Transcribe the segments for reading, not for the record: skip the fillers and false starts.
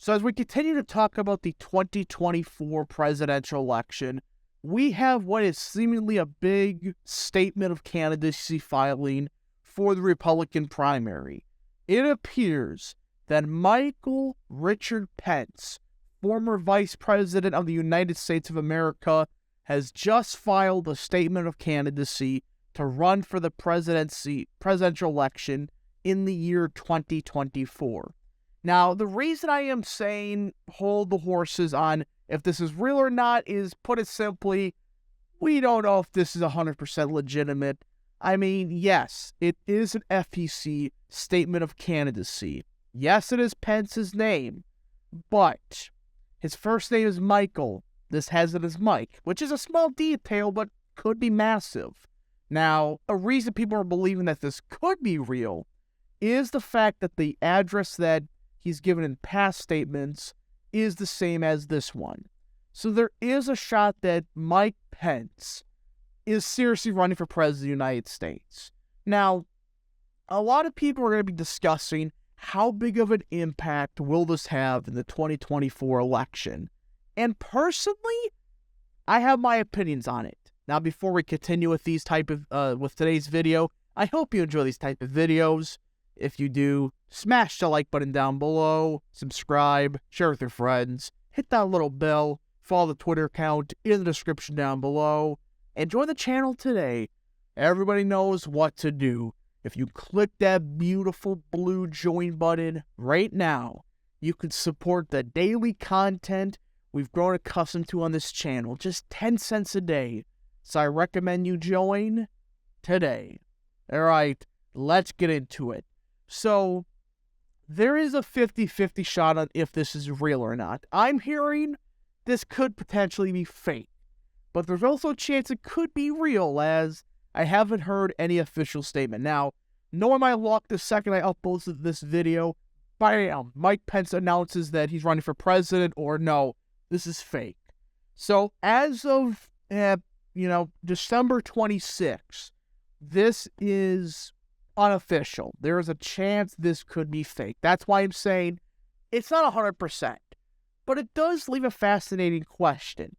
So as we continue to talk about the 2024 presidential election, we have what is seemingly a big statement of candidacy filing for the Republican primary. It appears that Michael Richard Pence, former Vice President of the United States of America, has just filed a statement of candidacy to run for the presidential election in the year 2024. Now, the reason I am saying hold the horses on if this is real or not is, put it simply, we don't know if this is 100% legitimate. I mean, yes, it is an FEC statement of candidacy. Yes, it is Pence's name, but his first name is Michael. This has it as Mike, which is a small detail, but could be massive. Now, a reason people are believing that this could be real is the fact that the address that he's given in past statements is the same as this one. So there is a shot that Mike Pence is seriously running for president of the United States. Now, a lot of people are going to be discussing how big of an impact will this have in the 2024 election. And personally, I have my opinions on it. Now, before we continue with with today's video, I hope you enjoy these type of videos. If you do, smash the like button down below, subscribe, share with your friends, hit that little bell, follow the Twitter account in the description down below, and join the channel today. Everybody knows what to do. If you click that beautiful blue join button right now, you can support the daily content we've grown accustomed to on this channel, just 10 cents a day. So I recommend you join today. All right, let's get into it. So, there is a 50-50 shot on if this is real or not. I'm hearing this could potentially be fake, but there's also a chance it could be real, as I haven't heard any official statement. Now, knowing my luck, the second I upload this video, bam, Mike Pence announces that he's running for president, or no, this is fake. So, as of, December 26th, this is unofficial. There is a chance this could be fake. That's why I'm saying it's not 100%. But it does leave a fascinating question.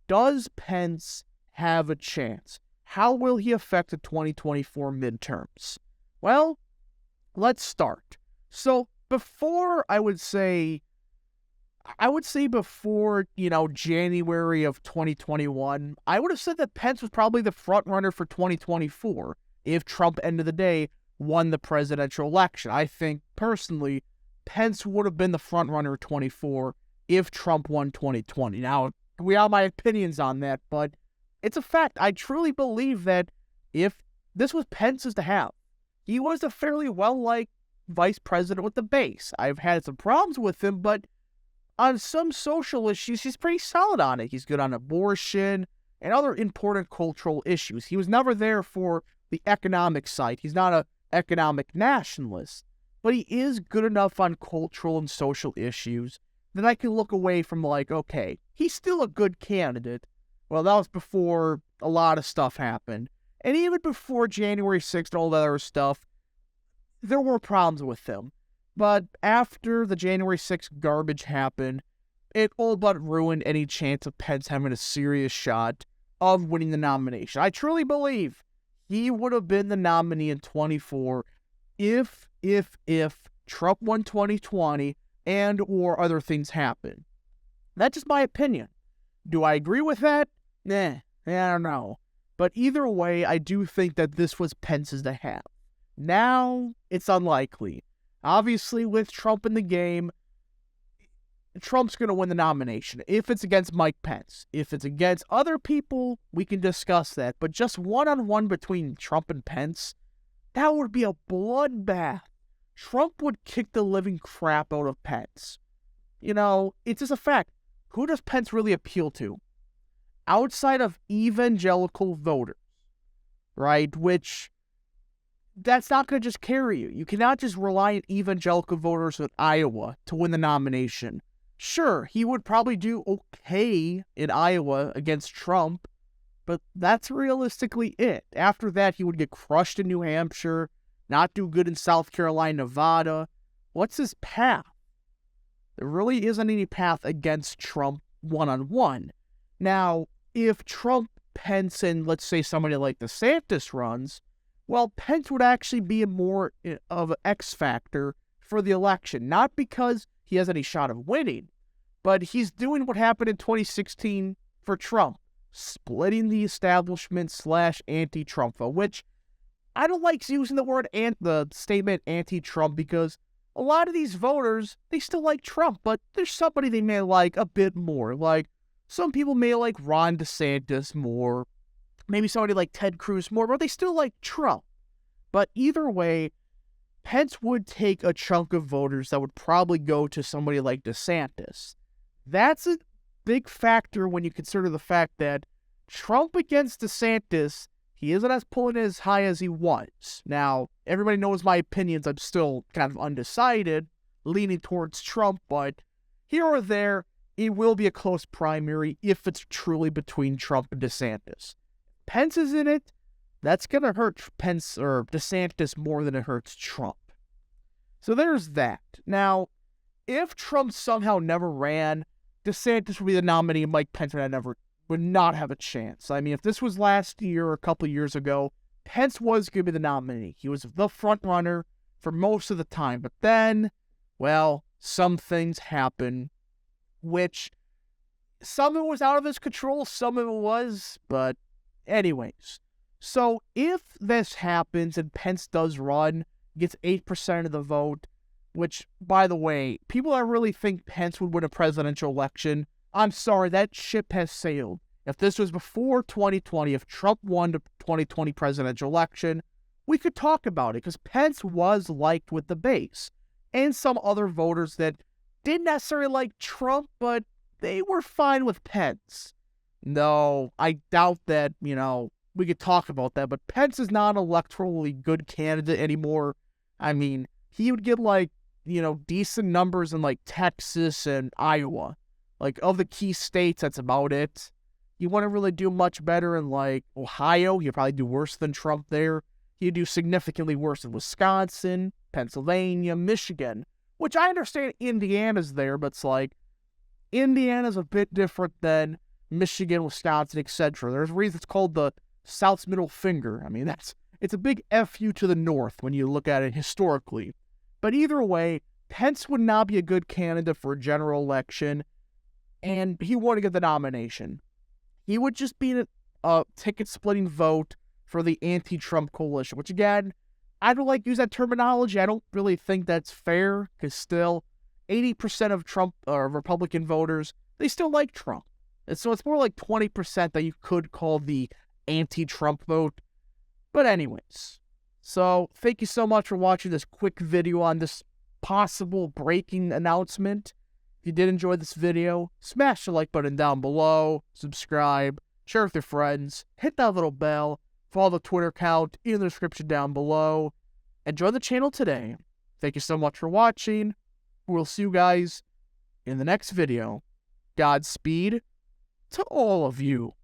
Does Pence have a chance? How will he affect the 2024 midterms? Well, let's start. So before, I would say before, January of 2021, I would have said that Pence was probably the front runner for 2024. If Trump, end of the day, won the presidential election. I think, personally, Pence would have been the front-runner of 24 if Trump won 2020. Now, we have my opinions on that, but it's a fact. I truly believe that if this was Pence's to have, he was a fairly well-liked vice president with the base. I've had some problems with him, but on some social issues, he's pretty solid on it. He's good on abortion and other important cultural issues. He was never there for the economic side. He's not an economic nationalist, but he is good enough on cultural and social issues that I can look away from okay, he's still a good candidate. Well, that was before a lot of stuff happened. And even before January 6th and all that other stuff, there were problems with him. But after the January 6th garbage happened, it all but ruined any chance of Pence having a serious shot of winning the nomination. I truly believe he would have been the nominee in 24 if Trump won 2020 and or other things happen. That's just my opinion. Do I agree with that? I don't know. But either way, I do think that this was Pence's to have. Now, it's unlikely. Obviously, with Trump in the game, Trump's going to win the nomination. If it's against Mike Pence. If it's against other people, we can discuss that. But just one-on-one between Trump and Pence, that would be a bloodbath. Trump would kick the living crap out of Pence. It's just a fact. Who does Pence really appeal to? Outside of evangelical voters, right? Which, that's not going to just carry you. You cannot just rely on evangelical voters in Iowa to win the nomination. Sure, he would probably do okay in Iowa against Trump, but that's realistically it. After that, he would get crushed in New Hampshire, not do good in South Carolina, Nevada. What's his path? There really isn't any path against Trump one-on-one. Now, if Trump, Pence, and let's say somebody like DeSantis runs, well, Pence would actually be more of an X factor for the election. Not because he has any shot of winning, but he's doing what happened in 2016 for Trump, splitting the establishment / anti-Trump vote, which I don't like using the statement anti-Trump because a lot of these voters, they still like Trump, but there's somebody they may like a bit more. Like, some people may like Ron DeSantis more, maybe somebody like Ted Cruz more, but they still like Trump. But either way, Pence would take a chunk of voters that would probably go to somebody like DeSantis. That's a big factor when you consider the fact that Trump against DeSantis, he isn't as pulling as high as he was. Now, everybody knows my opinions. I'm still kind of undecided, leaning towards Trump, but here or there, it will be a close primary if it's truly between Trump and DeSantis. Pence is in it, that's going to hurt Pence or DeSantis more than it hurts Trump. So there's that. Now, if Trump somehow never ran, DeSantis would be the nominee and Mike Pence would not have a chance. I mean, if this was last year or a couple years ago, Pence was going to be the nominee. He was the front runner for most of the time. But then, well, some things happen, which some of it was out of his control, some of it was, but anyways. So if this happens and Pence does run, gets 8% of the vote, which, by the way, people that really think Pence would win a presidential election, I'm sorry, that ship has sailed. If this was before 2020, if Trump won the 2020 presidential election, we could talk about it because Pence was liked with the base and some other voters that didn't necessarily like Trump, but they were fine with Pence. No, I doubt that, we could talk about that, but Pence is not an electorally good candidate anymore. I mean, he would get decent numbers in Texas and Iowa. Of the key states, that's about it. You wouldn't really do much better in Ohio. He'd probably do worse than Trump there. He'd do significantly worse in Wisconsin, Pennsylvania, Michigan, which I understand Indiana's there, but it's Indiana's a bit different than Michigan, Wisconsin, etc. There's a reason it's called the South's middle finger. I mean, it's a big FU to the North when you look at it historically. But either way, Pence would not be a good candidate for a general election, and he wouldn't get the nomination. He would just be a ticket-splitting vote for the anti-Trump coalition, which, again, I don't use that terminology. I don't really think that's fair, because still, 80% of Trump or Republican voters, they still like Trump. And so it's more like 20% that you could call the anti-Trump vote. But anyways, so thank you so much for watching this quick video on this possible breaking announcement. If you did enjoy this video, smash the like button down below, subscribe, share with your friends, hit that little bell, follow the Twitter account in the description down below, and join the channel today. Thank you so much for watching. We'll see you guys in the next video. Godspeed to all of you.